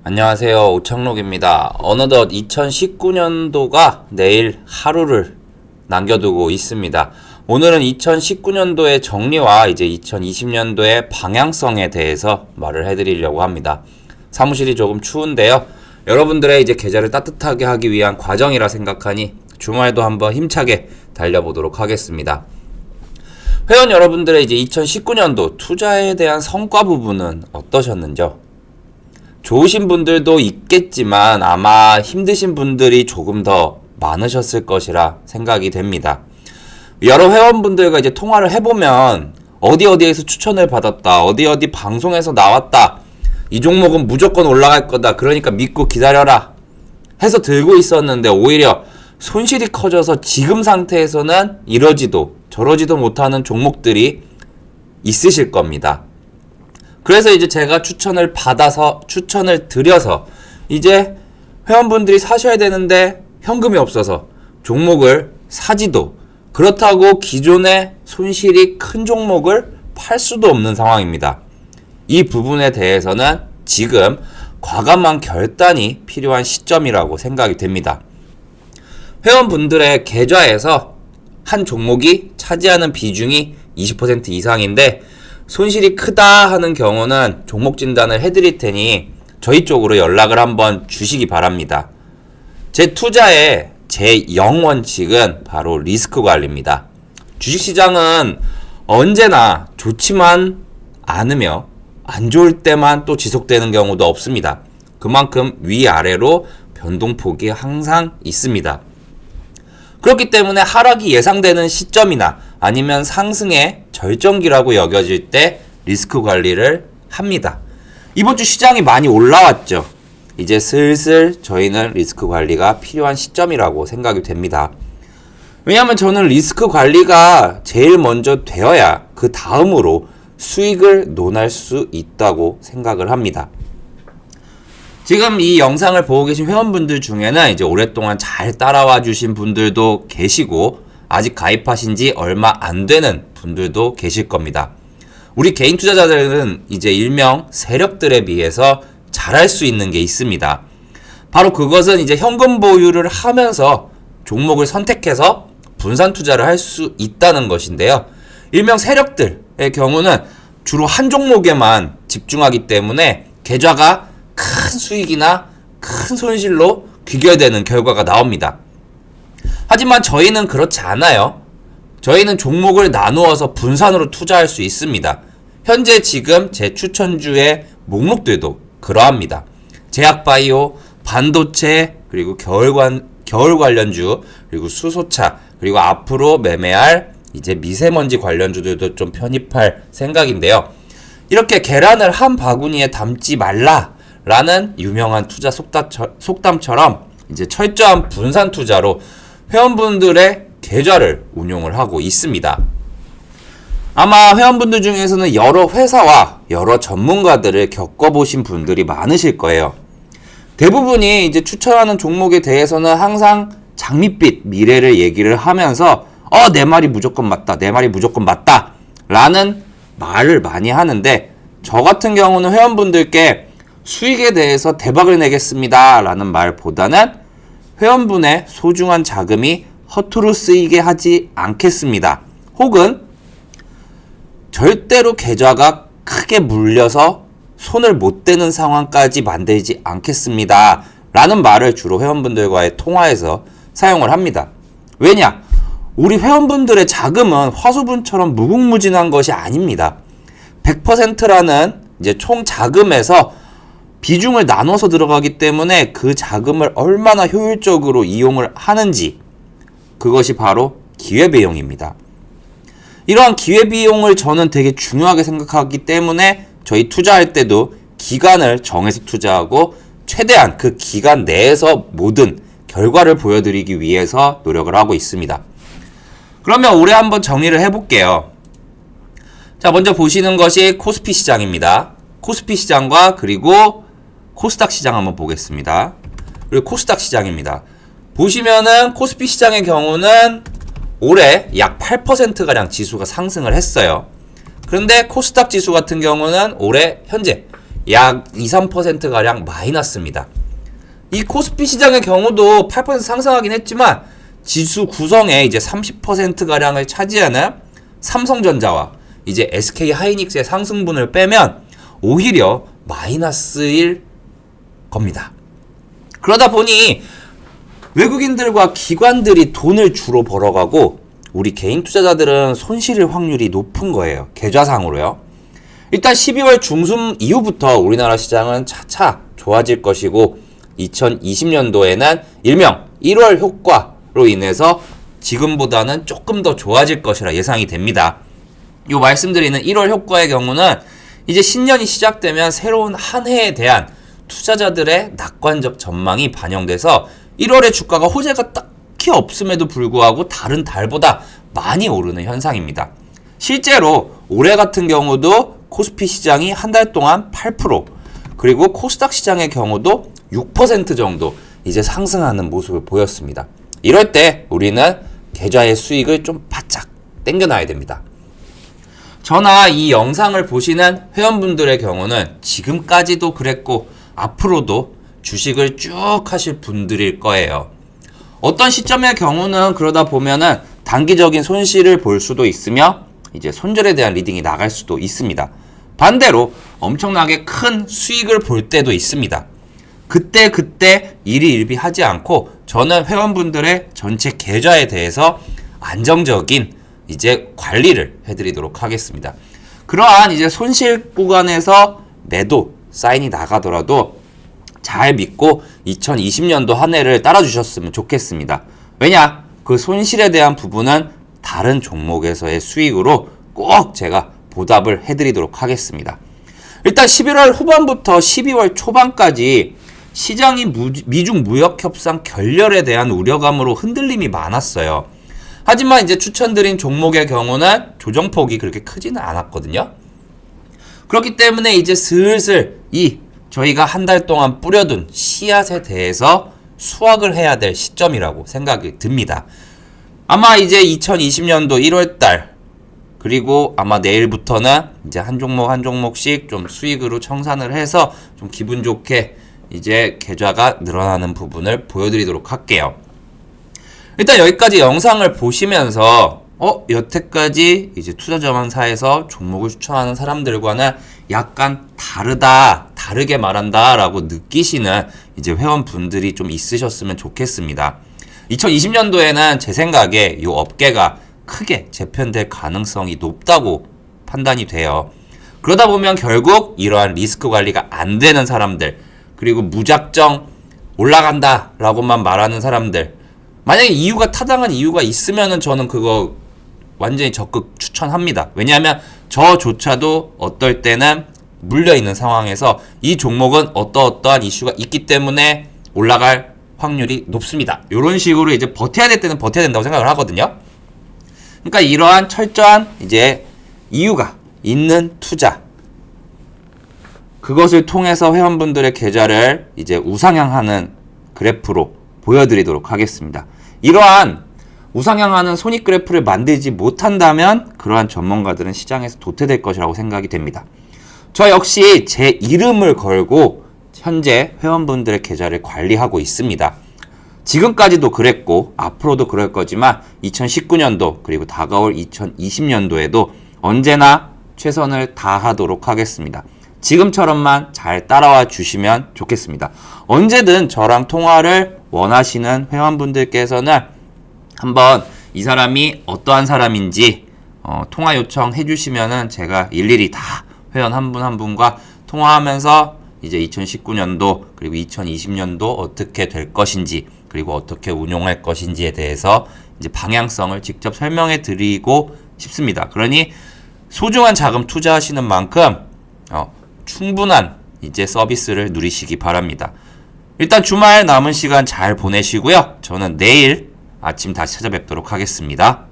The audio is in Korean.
안녕하세요. 오창록입니다. 어느덧 2019년도가 내일 하루를 남겨두고 있습니다. 오늘은 2019년도의 정리와 이제 2020년도의 방향성에 대해서 말을 해드리려고 합니다. 사무실이 조금 추운데요. 여러분들의 이제 계절을 따뜻하게 하기 위한 과정이라 생각하니 주말도 한번 힘차게 달려보도록 하겠습니다. 회원 여러분들의 이제 2019년도 투자에 대한 성과 부분은 어떠셨는지요? 좋으신 분들도 있겠지만 아마 힘드신 분들이 조금 더 많으셨을 것이라 생각이 됩니다. 여러 회원분들과 이제 통화를 해보면 어디에서 추천을 받았다, 어디 방송에서 나왔다, 이 종목은 무조건 올라갈 거다, 그러니까 믿고 기다려라 해서 들고 있었는데 오히려 손실이 커져서 지금 상태에서는 이러지도 저러지도 못하는 종목들이 있으실 겁니다. 그래서 이제 제가 추천을 드려서 이제 회원분들이 사셔야 되는데 현금이 없어서 종목을 사지도, 그렇다고 기존에 손실이 큰 종목을 팔 수도 없는 상황입니다. 이 부분에 대해서는 지금 과감한 결단이 필요한 시점이라고 생각이 됩니다. 회원분들의 계좌에서 한 종목이 차지하는 비중이 20% 이상인데 손실이 크다 하는 경우는 종목 진단을 해드릴 테니 저희 쪽으로 연락을 한번 주시기 바랍니다. 제 투자의 제0원칙은 바로 리스크 관리입니다. 주식시장은 언제나 좋지만 않으며 안 좋을 때만 또 지속되는 경우도 없습니다. 그만큼 위아래로 변동폭이 항상 있습니다. 그렇기 때문에 하락이 예상되는 시점이나 아니면 상승의 절정기라고 여겨질 때 리스크 관리를 합니다. 이번 주 시장이 많이 올라왔죠. 이제 슬슬 저희는 리스크 관리가 필요한 시점이라고 생각이 됩니다. 왜냐하면 저는 리스크 관리가 제일 먼저 되어야 그 다음으로 수익을 논할 수 있다고 생각을 합니다. 지금 이 영상을 보고 계신 회원분들 중에는 이제 오랫동안 잘 따라와 주신 분들도 계시고 아직 가입하신 지 얼마 안 되는 분들도 계실 겁니다. 우리 개인 투자자들은 이제 일명 세력들에 비해서 잘할 수 있는 게 있습니다. 바로 그것은 이제 현금 보유를 하면서 종목을 선택해서 분산 투자를 할 수 있다는 것인데요. 일명 세력들의 경우는 주로 한 종목에만 집중하기 때문에 계좌가 큰 수익이나 큰 손실로 귀결되는 결과가 나옵니다. 하지만 저희는 그렇지 않아요. 저희는 종목을 나누어서 분산으로 투자할 수 있습니다. 현재 지금 제 추천주의 목록들도 그러합니다. 제약바이오, 반도체, 그리고 겨울 관련주, 그리고 수소차, 그리고 앞으로 매매할 이제 미세먼지 관련주들도 좀 편입할 생각인데요. 이렇게 계란을 한 바구니에 담지 말라라는 유명한 투자 속담처럼 이제 철저한 분산 투자로 회원분들의 계좌를 운용을 하고 있습니다. 아마 회원분들 중에서는 여러 회사와 여러 전문가들을 겪어보신 분들이 많으실 거예요. 대부분이 이제 추천하는 종목에 대해서는 항상 장밋빛 미래를 얘기를 하면서 내 말이 무조건 맞다, 내 말이 무조건 맞다 라는 말을 많이 하는데, 저 같은 경우는 회원분들께 수익에 대해서 대박을 내겠습니다 라는 말보다는 회원분의 소중한 자금이 허투루 쓰이게 하지 않겠습니다, 혹은 절대로 계좌가 크게 물려서 손을 못 대는 상황까지 만들지 않겠습니다 라는 말을 주로 회원분들과의 통화에서 사용을 합니다. 왜냐? 우리 회원분들의 자금은 화수분처럼 무궁무진한 것이 아닙니다. 100%라는 이제 총 자금에서 비중을 나눠서 들어가기 때문에 그 자금을 얼마나 효율적으로 이용을 하는지, 그것이 바로 기회비용입니다. 이러한 기회비용을 저는 되게 중요하게 생각하기 때문에 저희 투자할 때도 기간을 정해서 투자하고 최대한 그 기간 내에서 모든 결과를 보여드리기 위해서 노력을 하고 있습니다. 그러면 올해 한번 정리를 해볼게요. 자, 먼저 보시는 것이 코스피 시장입니다. 코스피 시장과 그리고 코스닥 시장 한번 보겠습니다. 그리고 코스닥 시장입니다. 보시면은 코스피 시장의 경우는 올해 약 8%가량 지수가 상승을 했어요. 그런데 코스닥 지수 같은 경우는 올해 현재 약 2, 3%가량 마이너스입니다. 이 코스피 시장의 경우도 8% 상승하긴 했지만 지수 구성의 이제 30%가량을 차지하는 삼성전자와 이제 SK 하이닉스의 상승분을 빼면 오히려 마이너스일 겁니다. 그러다 보니 외국인들과 기관들이 돈을 주로 벌어가고 우리 개인 투자자들은 손실일 확률이 높은 거예요. 계좌상으로요. 일단 12월 중순 이후부터 우리나라 시장은 차차 좋아질 것이고 2020년도에는 일명 1월 효과로 인해서 지금보다는 조금 더 좋아질 것이라 예상이 됩니다. 이 말씀드리는 1월 효과의 경우는 이제 신년이 시작되면 새로운 한 해에 대한 투자자들의 낙관적 전망이 반영돼서 1월에 주가가 호재가 딱히 없음에도 불구하고 다른 달보다 많이 오르는 현상입니다. 실제로 올해 같은 경우도 코스피 시장이 한 달 동안 8%, 그리고 코스닥 시장의 경우도 6% 정도 이제 상승하는 모습을 보였습니다. 이럴 때 우리는 계좌의 수익을 좀 바짝 당겨놔야 됩니다. 저나 이 영상을 보시는 회원분들의 경우는 지금까지도 그랬고 앞으로도 주식을 쭉 하실 분들일 거예요. 어떤 시점의 경우는 그러다 보면은 단기적인 손실을 볼 수도 있으며 이제 손절에 대한 리딩이 나갈 수도 있습니다. 반대로 엄청나게 큰 수익을 볼 때도 있습니다. 그때 일희일비하지 않고 저는 회원분들의 전체 계좌에 대해서 안정적인 이제 관리를 해드리도록 하겠습니다. 그러한 이제 손실 구간에서 매도 사인이 나가더라도 잘 믿고 2020년도 한 해를 따라주셨으면 좋겠습니다. 왜냐? 그 손실에 대한 부분은 다른 종목에서의 수익으로 꼭 제가 보답을 해드리도록 하겠습니다. 일단 11월 후반부터 12월 초반까지 시장이 미중 무역 협상 결렬에 대한 우려감으로 흔들림이 많았어요. 하지만 이제 추천드린 종목의 경우는 조정폭이 그렇게 크지는 않았거든요. 그렇기 때문에 이제 슬슬 저희가 한 달 동안 뿌려둔 씨앗에 대해서 수확을 해야 될 시점이라고 생각이 듭니다. 아마 이제 2020년도 1월달 그리고 아마 내일부터는 이제 한 종목 한 종목씩 좀 수익으로 청산을 해서 좀 기분 좋게 이제 계좌가 늘어나는 부분을 보여드리도록 할게요. 일단 여기까지 영상을 보시면서 여태까지 이제 투자자문사에서 종목을 추천하는 사람들과는 약간 다르게 말한다 라고 느끼시는 이제 회원분들이 좀 있으셨으면 좋겠습니다. 2020년도에는 제 생각에 이 업계가 크게 재편될 가능성이 높다고 판단이 돼요. 그러다 보면 결국 이러한 리스크 관리가 안 되는 사람들, 그리고 무작정 올라간다 라고만 말하는 사람들, 만약에 이유가 타당한 이유가 있으면은 저는 그거 완전히 적극 추천합니다. 왜냐하면 저조차도 어떨 때는 물려있는 상황에서 이 종목은 어떠한 이슈가 있기 때문에 올라갈 확률이 높습니다. 이런 식으로 이제 버텨야 될 때는 버텨야 된다고 생각을 하거든요. 그러니까 이러한 철저한 이제 이유가 있는 투자, 그것을 통해서 회원분들의 계좌를 이제 우상향하는 그래프로 보여드리도록 하겠습니다. 이러한 우상향하는 손익 그래프를 만들지 못한다면 그러한 전문가들은 시장에서 도태될 것이라고 생각이 됩니다. 저 역시 제 이름을 걸고 현재 회원분들의 계좌를 관리하고 있습니다. 지금까지도 그랬고 앞으로도 그럴 거지만 2019년도 그리고 다가올 2020년도에도 언제나 최선을 다하도록 하겠습니다. 지금처럼만 잘 따라와 주시면 좋겠습니다. 언제든 저랑 통화를 원하시는 회원분들께서는 한번 이 사람이 어떠한 사람인지 통화 요청해 주시면은 제가 일일이 다 회원 한 분 한 분과 통화하면서 이제 2019년도 그리고 2020년도 어떻게 될 것인지 그리고 어떻게 운용할 것인지에 대해서 이제 방향성을 직접 설명해 드리고 싶습니다. 그러니 소중한 자금 투자하시는 만큼 충분한 이제 서비스를 누리시기 바랍니다. 일단 주말 남은 시간 잘 보내시고요. 저는 내일 아침 다시 찾아뵙도록 하겠습니다.